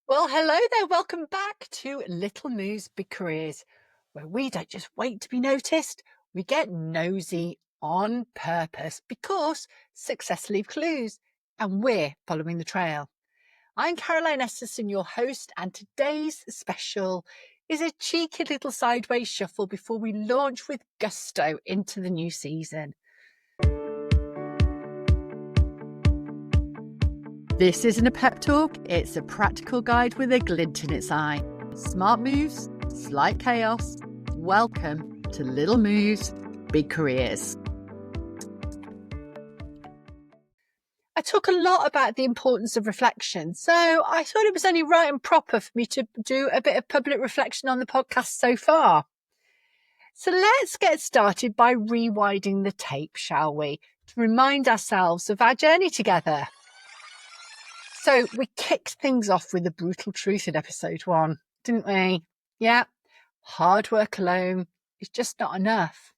Well, hello there. Welcome back to Little Moves, Big Careers, where we don't just wait to be noticed, we get nosy on purpose because success leaves clues and we're following the trail. I'm Caroline Esterson, your host, and today's special is a cheeky little sideways shuffle before we launch with gusto into the new season. This isn't a pep talk, it's a practical guide with a glint in its eye. Smart moves, slight chaos. Welcome to Little Moves, Big Careers. I talk a lot about the importance of reflection, so I thought it was only right and proper for me to do a bit of public reflection on the podcast so far. So let's get started by rewinding the tape, shall we, to remind ourselves of our journey together. So we kicked things off with the brutal truth in episode 1, didn't we? Yeah, hard work alone is just not enough.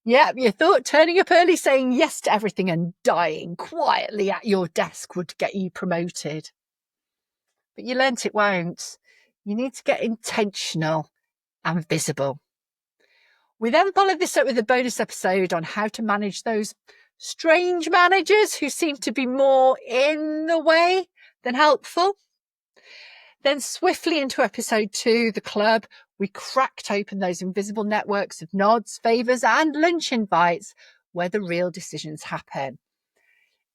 Yeah, you thought turning up early, saying yes to everything and dying quietly at your desk would get you promoted. But you learnt it won't. You need to get intentional and visible. We then followed this up with a bonus episode on how to manage those strange managers who seem to be more in the way than helpful. Then swiftly into episode 2, the club, we cracked open those invisible networks of nods, favours and lunch invites where the real decisions happen.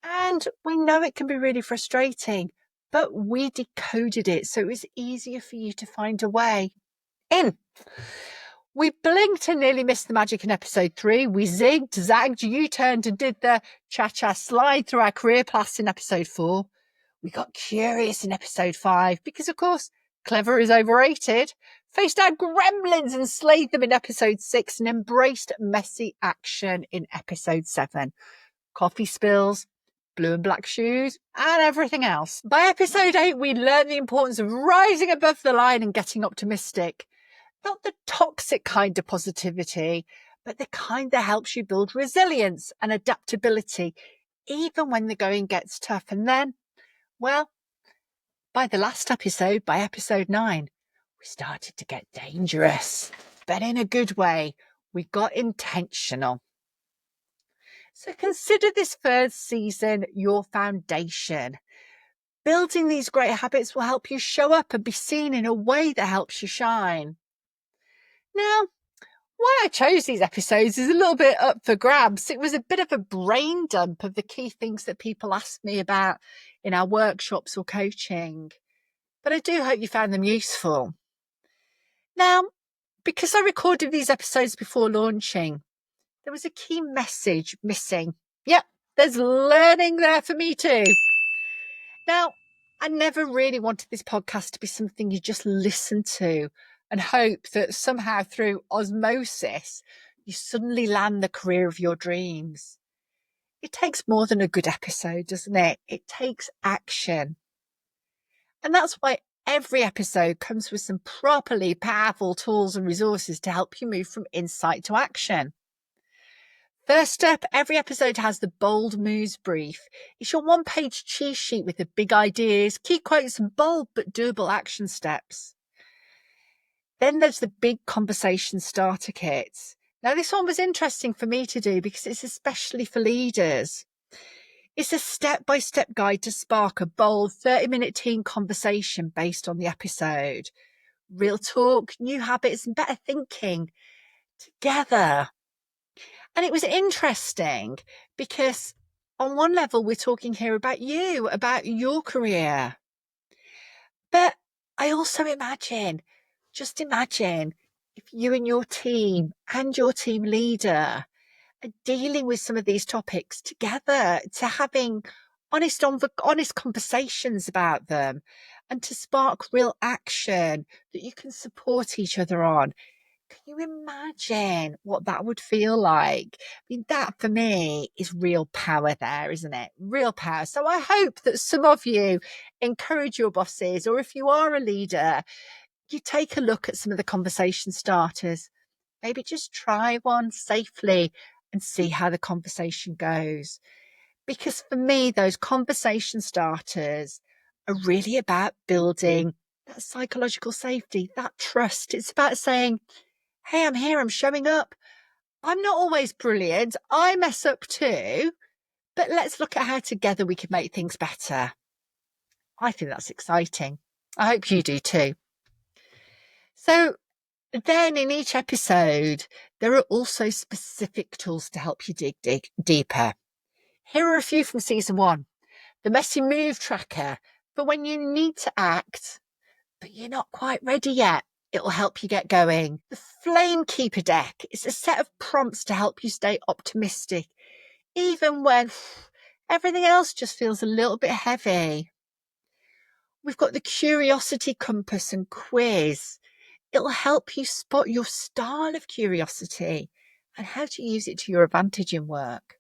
And we know it can be really frustrating, but we decoded it so it was easier for you to find a way in. We blinked and nearly missed the magic in episode 3. We zigged, zagged, U-turned and did the cha-cha slide through our career paths in episode 4. We got curious in episode 5 because, of course, clever is overrated, faced our gremlins and slayed them in episode 6 and embraced messy action in episode 7. Coffee spills, blue and black shoes, and everything else. By episode 8, we learned the importance of rising above the line and getting optimistic. Not the toxic kind of positivity, but the kind that helps you build resilience and adaptability, even when the going gets tough. And then, well, by the last episode, by episode 9, we started to get dangerous, but in a good way. We got intentional. So consider this first season your foundation. Building these great habits will help you show up and be seen in a way that helps you shine. Now, why I chose these episodes is a little bit up for grabs. It was a bit of a brain dump of the key things that people ask me about in our workshops or coaching. But I do hope you found them useful. Now, because I recorded these episodes before launching, there was a key message missing. Yep, there's learning there for me too. Now, I never really wanted this podcast to be something you just listen to and hope that somehow through osmosis, you suddenly land the career of your dreams. It takes more than a good episode, doesn't it? It takes action. And that's why every episode comes with some properly powerful tools and resources to help you move from insight to action. First up, every episode has the Bold Moves Brief. It's your one-page cheat sheet with the big ideas, key quotes, and bold but doable action steps. Then there's the Big Conversation Starter Kit. Now, this one was interesting for me to do because it's especially for leaders. It's a step-by-step guide to spark a bold 30-minute team conversation based on the episode. Real talk, new habits, and better thinking together. And it was interesting because on one level, we're talking here about you, about your career. But I also imagine if you and your team and your team leader are dealing with some of these topics together, to having honest conversations about them and to spark real action that you can support each other on. Can you imagine what that would feel like? I mean, that for me is real power there, isn't it? Real power. So I hope that some of you encourage your bosses, or if you are a leader, you take a look at some of the conversation starters. Maybe just try one safely and see how the conversation goes. Because for me, those conversation starters are really about building that psychological safety, that trust. It's about saying, hey, I'm here, I'm showing up. I'm not always brilliant. I mess up too, but let's look at how together we can make things better. I think that's exciting. I hope you do too. So then in each episode, there are also specific tools to help you dig deeper. Here are a few from season 1. The messy move tracker for when you need to act, but you're not quite ready yet. It'll help you get going. The Flame Keeper deck is a set of prompts to help you stay optimistic, even when everything else just feels a little bit heavy. We've got the Curiosity Compass and quiz. It'll help you spot your style of curiosity and how to use it to your advantage in work.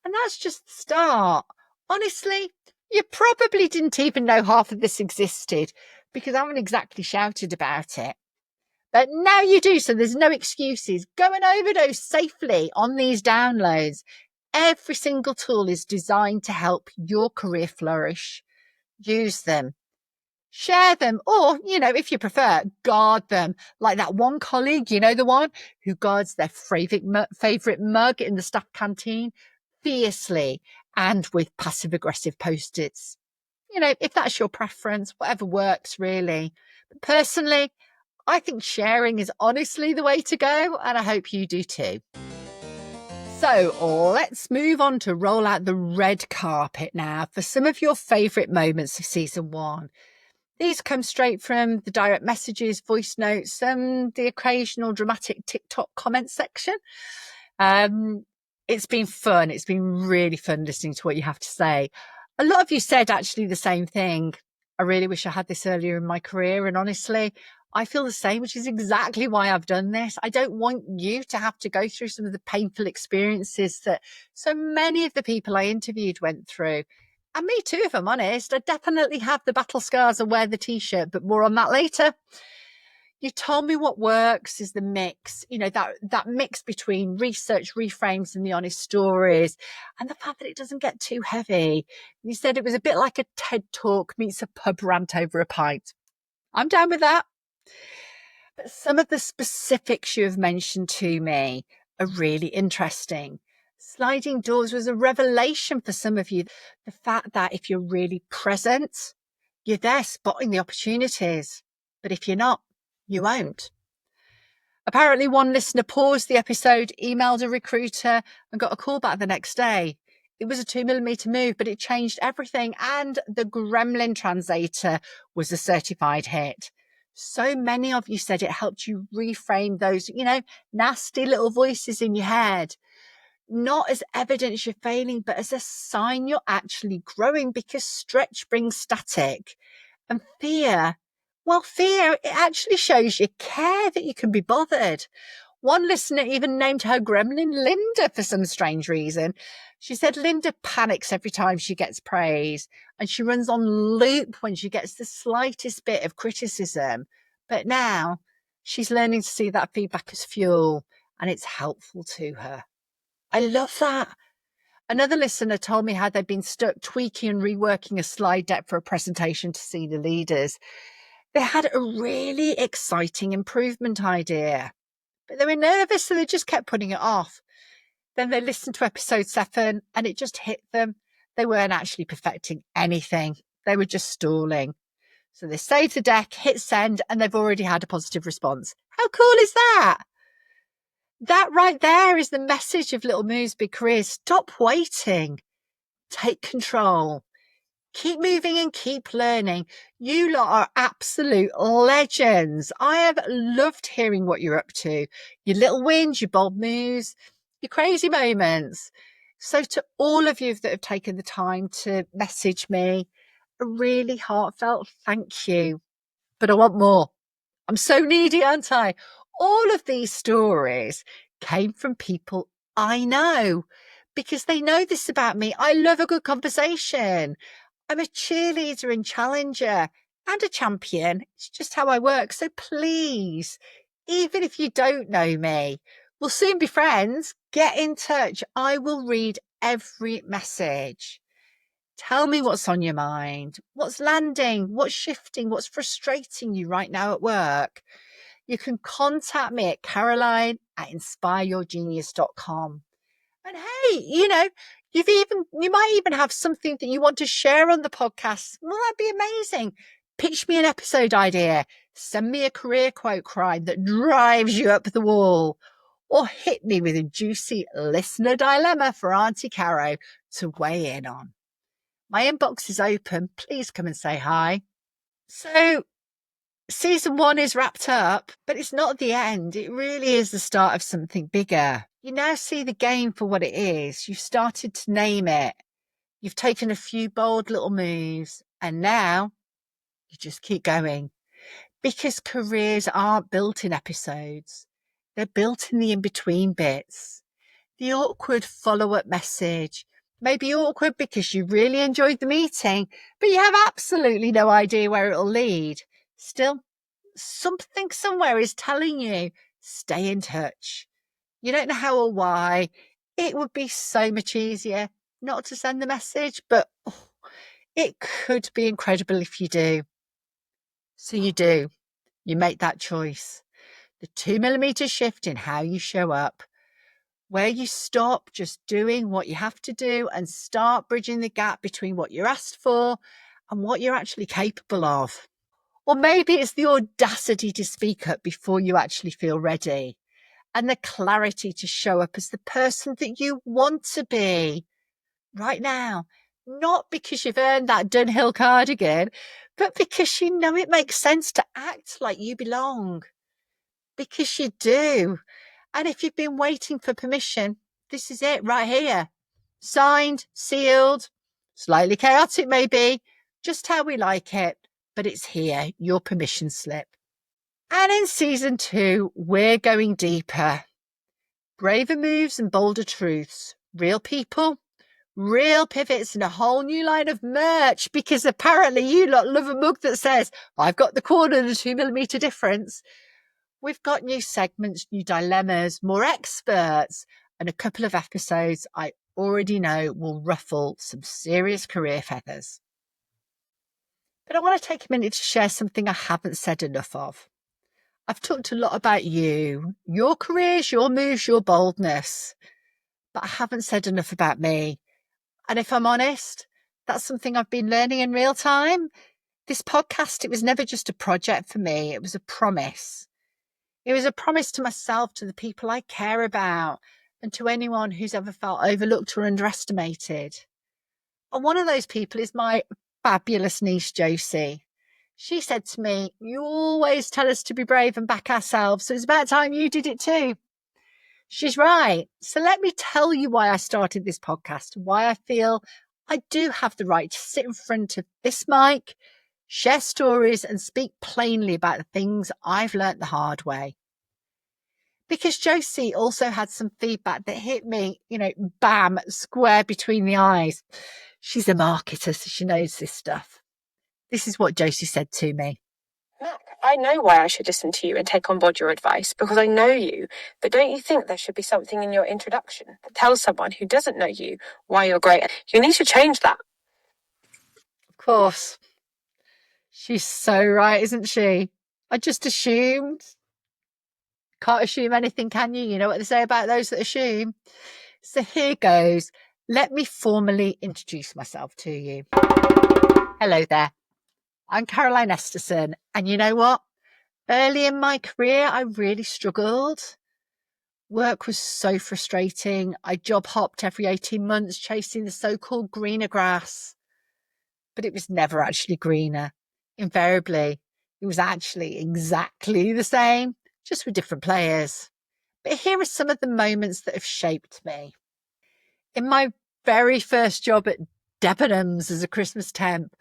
And that's just the start. Honestly, you probably didn't even know half of this existed because I haven't exactly shouted about it. But now you do, so there's no excuses. Go and overdose safely on these downloads. Every single tool is designed to help your career flourish. Use them. Share them, or, if you prefer, guard them. Like that one colleague, the one who guards their favourite mug in the staff canteen fiercely and with passive-aggressive post-its. If that's your preference, whatever works, really. But personally, I think sharing is honestly the way to go, and I hope you do too. So let's move on to roll out the red carpet now for some of your favourite moments of season 1. These come straight from the direct messages, voice notes, and the occasional dramatic TikTok comment section. It's been fun. It's been really fun listening to what you have to say. A lot of you said actually the same thing. I really wish I had this earlier in my career. And honestly, I feel the same, which is exactly why I've done this. I don't want you to have to go through some of the painful experiences that so many of the people I interviewed went through. And me too, if I'm honest. I definitely have the battle scars and wear the t-shirt, but more on that later. You told me what works is the mix, that mix between research, reframes, and the honest stories, and the fact that it doesn't get too heavy. You said it was a bit like a TED talk meets a pub rant over a pint. I'm down with that. But some of the specifics you have mentioned to me are really interesting. Sliding doors was a revelation for some of you. The fact that if you're really present, you're there spotting the opportunities. But if you're not, you won't. Apparently, one listener paused the episode, emailed a recruiter, and got a call back the next day. It was a 2mm move, but it changed everything. And the Gremlin translator was a certified hit. So many of you said it helped you reframe those, nasty little voices in your head. Not as evidence you're failing, but as a sign you're actually growing, because stretch brings static. And fear, it actually shows you care, that you can be bothered. One listener even named her gremlin Linda for some strange reason. She said Linda panics every time she gets praise, and she runs on loop when she gets the slightest bit of criticism. But now she's learning to see that feedback as fuel, and it's helpful to her. I love that. Another listener told me how they'd been stuck tweaking and reworking a slide deck for a presentation to senior leaders. They had a really exciting improvement idea, but they were nervous, so they just kept putting it off. Then they listened to episode 7 and it just hit them. They weren't actually perfecting anything. They were just stalling. So they saved the deck, hit send, and they've already had a positive response. How cool is that? That right there is the message of Little Moves, Big Careers. Stop waiting. Take control. Keep moving and keep learning. You lot are absolute legends. I have loved hearing what you're up to. Your little wins, your bold moves, your crazy moments. So to all of you that have taken the time to message me, a really heartfelt thank you. But I want more. I'm so needy, aren't I? All of these stories came from people I know, because they know this about me. I love a good conversation. I'm a cheerleader and challenger and a champion. It's just how I work. So please, even if you don't know me, we'll soon be friends. Get in touch. I will read every message. Tell me what's on your mind, what's landing, what's shifting, what's frustrating you right now at work. You can contact me at caroline@inspireyourgenius.com. And hey, you might even have something that you want to share on the podcast. Well, that'd be amazing. Pitch me an episode idea. Send me a career quote crime that drives you up the wall. Or hit me with a juicy listener dilemma for Auntie Caro to weigh in on. My inbox is open. Please come and say hi. So, season 1 is wrapped up, but it's not the end. It really is the start of something bigger. You now see the game for what it is. You've started to name it. You've taken a few bold little moves, and now you just keep going. Because careers aren't built in episodes. They're built in the in-between bits. The awkward follow-up message. Maybe awkward because you really enjoyed the meeting, but you have absolutely no idea where it'll lead. Still, something somewhere is telling you, stay in touch. You don't know how or why. It would be so much easier not to send the message, but it could be incredible if you do. So you do. You make that choice. The 2mm shift in how you show up, where you stop just doing what you have to do and start bridging the gap between what you're asked for and what you're actually capable of. Or maybe it's the audacity to speak up before you actually feel ready, and the clarity to show up as the person that you want to be right now. Not because you've earned that Dunhill cardigan, but because you know it makes sense to act like you belong. Because you do. And if you've been waiting for permission, this is it right here. Signed, sealed, slightly chaotic maybe, just how we like it, but it's here, your permission slip. And in season 2, we're going deeper. Braver moves and bolder truths. Real people, real pivots, and a whole new line of merch, because apparently you lot love a mug that says, I've got the corner and the 2mm difference. We've got new segments, new dilemmas, more experts, and a couple of episodes I already know will ruffle some serious career feathers. But I want to take a minute to share something I haven't said enough of. I've talked a lot about you, your careers, your moves, your boldness, but I haven't said enough about me. And if I'm honest, that's something I've been learning in real time. This podcast, it was never just a project for me. It was a promise. It was a promise to myself, to the people I care about, and to anyone who's ever felt overlooked or underestimated. And one of those people is my fabulous niece, Josie. She said to me, you always tell us to be brave and back ourselves, so it's about time you did it too. She's right. So let me tell you why I started this podcast, why I feel I do have the right to sit in front of this mic, share stories, and speak plainly about the things I've learnt the hard way. Because Josie also had some feedback that hit me, bam, square between the eyes. She's a marketer, so she knows this stuff. This is what Josie said to me. Mac, I know why I should listen to you and take on board your advice, because I know you. But don't you think there should be something in your introduction that tells someone who doesn't know you why you're great? You need to change that. Of course. She's so right, isn't she? I just assumed. Can't assume anything, can you? You know what they say about those that assume. So here goes. Let me formally introduce myself to you. Hello there. I'm Caroline Esterson. And you know what? Early in my career, I really struggled. Work was so frustrating. I job hopped every 18 months chasing the so-called greener grass. But it was never actually greener. Invariably, it was actually exactly the same, just with different players. But here are some of the moments that have shaped me. In my very first job at Debenhams as a Christmas temp,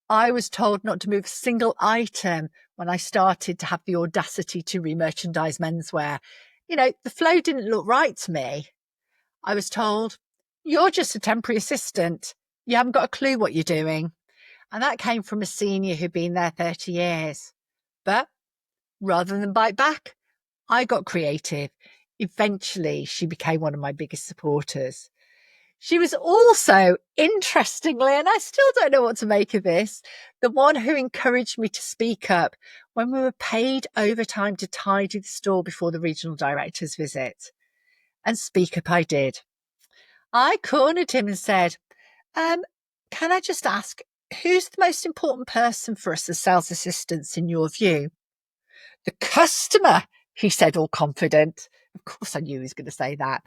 I was told not to move a single item when I started to have the audacity to re-merchandise menswear. The flow didn't look right to me. I was told, you're just a temporary assistant. You haven't got a clue what you're doing. And that came from a senior who'd been there 30 years. But rather than bite back, I got creative. Eventually, she became one of my biggest supporters. She was also, interestingly, and I still don't know what to make of this, the one who encouraged me to speak up when we were paid overtime to tidy the store before the regional director's visit. And speak up I did. I cornered him and said, can I just ask, who's the most important person for us as sales assistants in your view? The customer, he said, all confident. Of course, I knew he was going to say that.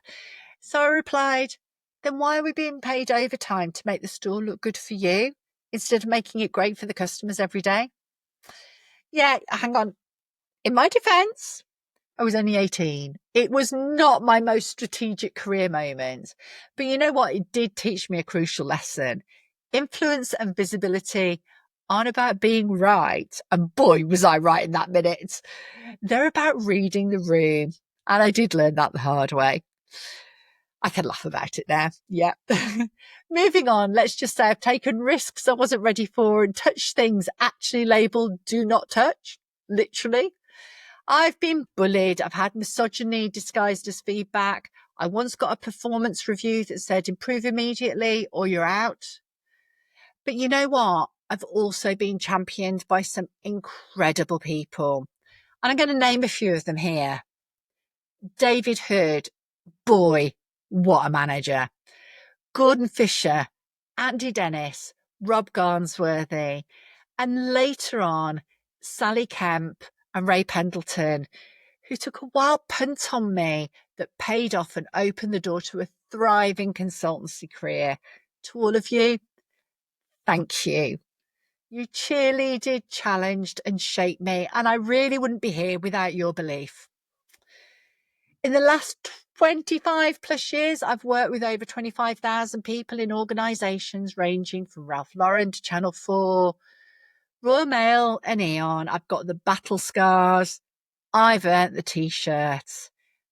So I replied, then why are we being paid overtime to make the store look good for you instead of making it great for the customers every day? Yeah, hang on. In my defense, I was only 18. It was not my most strategic career moment. But you know what? It did teach me a crucial lesson. Influence and visibility aren't about being right. And boy, was I right in that minute. They're about reading the room. And I did learn that the hard way. I can laugh about it now. Yeah. Moving on, let's just say I've taken risks I wasn't ready for and touched things actually labelled do not touch, literally. I've been bullied. I've had misogyny disguised as feedback. I once got a performance review that said improve immediately or you're out. But you know what? I've also been championed by some incredible people. And I'm going to name a few of them here. David Hurd. Boy, what a manager. Gordon Fisher, Andy Dennis, Rob Garnsworthy, and later on, Sally Kemp and Ray Pendleton, who took a wild punt on me that paid off and opened the door to a thriving consultancy career. To all of you, thank you. You cheerleaded, challenged, and shaped me, and I really wouldn't be here without your belief. In the last 25 plus years, I've worked with over 25,000 people in organisations ranging from Ralph Lauren to Channel 4, Royal Mail and Eon. I've got the battle scars. I've earned the t-shirts.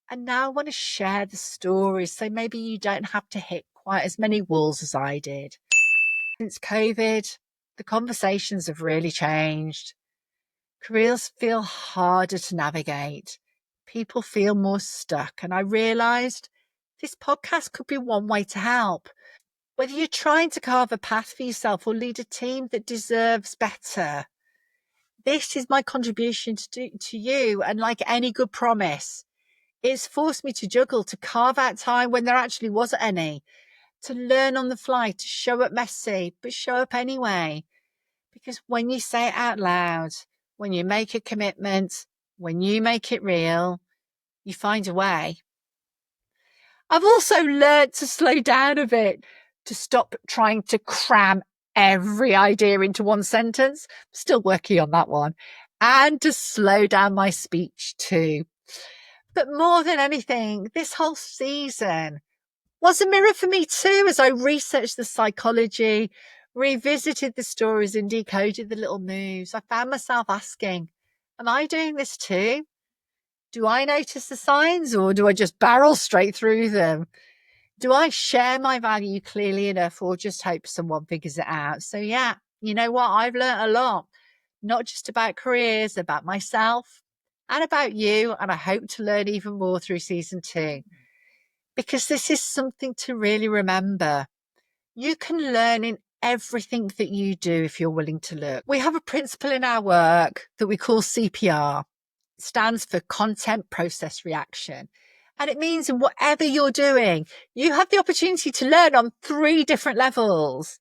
And now I want to share the stories so maybe you don't have to hit quite as many walls as I did. Since COVID, the conversations have really changed. Careers feel harder to navigate. People feel more stuck. And I realised this podcast could be one way to help. Whether you're trying to carve a path for yourself or lead a team that deserves better, this is my contribution to you. And like any good promise, it's forced me to juggle, to carve out time when there actually wasn't any, to learn on the fly, to show up messy, but show up anyway. Because when you say it out loud, when you make a commitment, when you make it real, you find a way. I've also learned to slow down a bit, to stop trying to cram every idea into one sentence. Still working on that one. And to slow down my speech too. But more than anything, this whole season was a mirror for me too, as I researched the psychology, revisited the stories and decoded the little moves. I found myself asking, am I doing this too? Do I notice the signs or do I just barrel straight through them? Do I share my value clearly enough or just hope someone figures it out? So yeah, you know what? I've learned a lot, not just about careers, about myself and about you. And I hope to learn even more through season 2, because this is something to really remember. You can learn in everything that you do if you're willing to look. We have a principle in our work that we call CPR. It stands for content process reaction. And it means in whatever you're doing, you have the opportunity to learn on 3 different levels.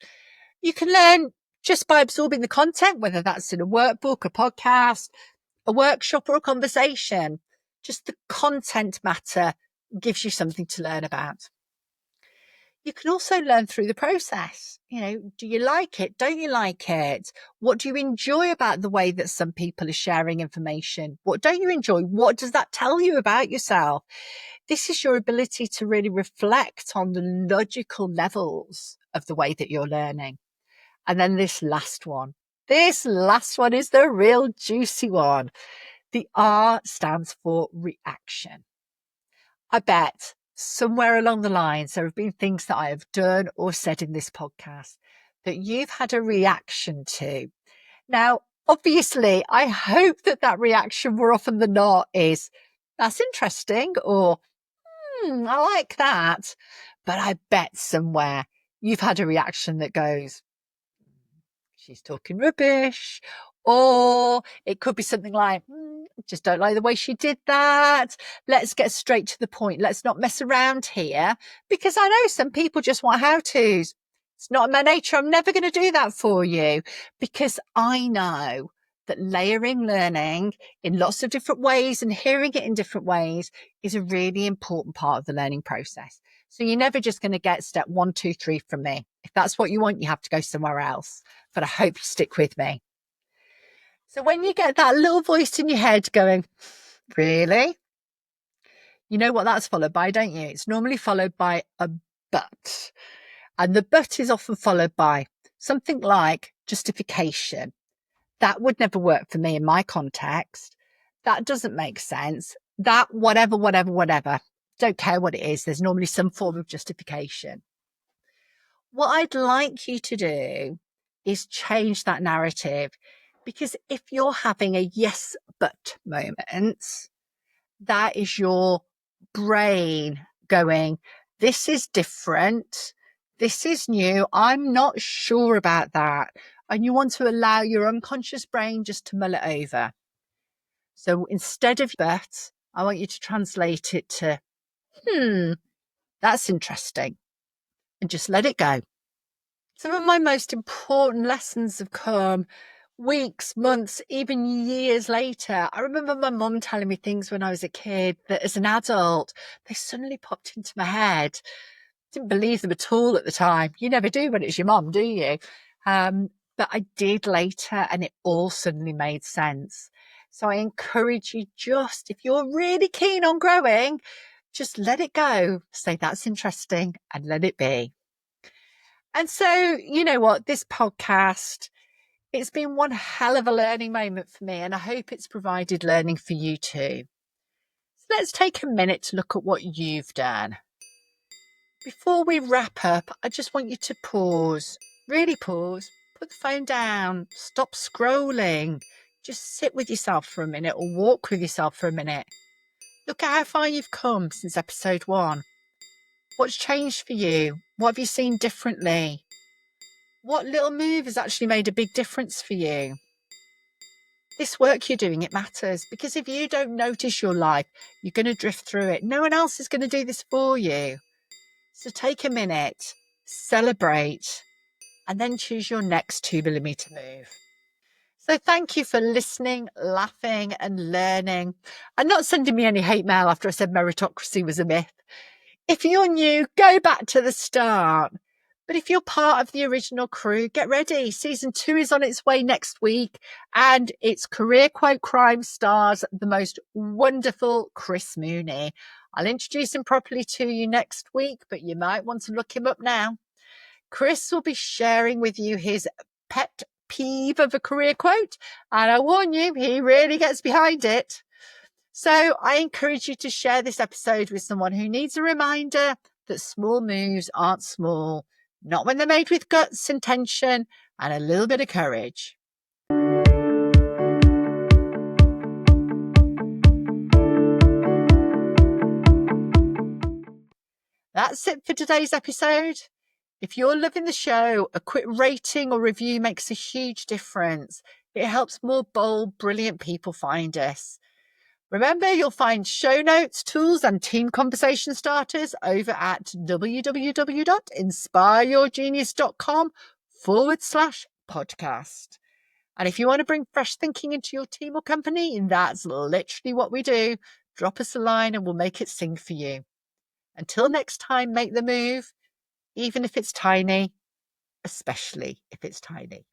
You can learn just by absorbing the content, whether that's in a workbook, a podcast, a workshop, or a conversation. Just the content matter gives you something to learn about. You can also learn through the process. You know, do you like it? Don't you like it? What do you enjoy about the way that some people are sharing information? What don't you enjoy? What does that tell you about yourself? This is your ability to really reflect on the logical levels of the way that you're learning. And then this last one is the real juicy one. The R stands for reaction. I bet somewhere along the lines, there have been things that I have done or said in this podcast that you've had a reaction to. Now, obviously, I hope that reaction more often than not is, that's interesting, or, I like that. But I bet somewhere you've had a reaction that goes, she's talking rubbish. Or it could be something like, just don't like the way she did that. Let's get straight to the point. Let's not mess around here. Because I know some people just want how-tos. It's not in my nature. I'm never going to do that for you, because I know that layering learning in lots of different ways and hearing it in different ways is a really important part of the learning process. So you're never just going to get step 1, 2, 3 from me. If that's what you want, you have to go somewhere else. But I hope you stick with me. So when you get that little voice in your head going, really? You know what that's followed by, don't you? It's normally followed by a but. And the but is often followed by something like justification. That would never work for me in my context. That doesn't make sense. That whatever. Don't care what it is. There's normally some form of justification. What I'd like you to do is change that narrative, because if you're having a yes, but moment, that is your brain going, this is different. This is new. I'm not sure about that. And you want to allow your unconscious brain just to mull it over. So instead of but, I want you to translate it to, that's interesting. And just let it go. Some of my most important lessons have come weeks, months, even years later. I remember my mum telling me things when I was a kid that as an adult, they suddenly popped into my head. Didn't believe them at all at the time. You never do when it's your mum, do you? But I did later, and it all suddenly made sense. So I encourage you, just if you're really keen on growing, just let it go. Say, that's interesting, and let it be. And so, you know what, this podcast, it's been one hell of a learning moment for me, and I hope it's provided learning for you too. So let's take a minute to look at what you've done. Before we wrap up, I just want you to pause, really pause, put the phone down, stop scrolling, just sit with yourself for a minute or walk with yourself for a minute. Look at how far you've come since episode 1. What's changed for you? What have you seen differently? What little move has actually made a big difference for you? This work you're doing, it matters, because if you don't notice your life, you're going to drift through it. No one else is going to do this for you. So take a minute, celebrate, and then choose your next 2mm move. So thank you for listening, laughing, and learning, and not sending me any hate mail after I said meritocracy was a myth. If you're new, go back to the start. But if you're part of the original crew, get ready. Season 2 is on its way next week, and its Career Quote Crime stars the most wonderful Chris Mooney. I'll introduce him properly to you next week, but you might want to look him up now. Chris will be sharing with you his pet peeve of a career quote, and I warn you, he really gets behind it. So I encourage you to share this episode with someone who needs a reminder that small moves aren't small, not when they're made with guts, intention, and a little bit of courage. That's it for today's episode. If you're loving the show, a quick rating or review makes a huge difference. It helps more bold, brilliant people find us. Remember, you'll find show notes, tools, and team conversation starters over at www.inspireyourgenius.com/podcast. And if you want to bring fresh thinking into your team or company, that's literally what we do. Drop us a line and we'll make it sing for you. Until next time, make the move, even if it's tiny, especially if it's tiny.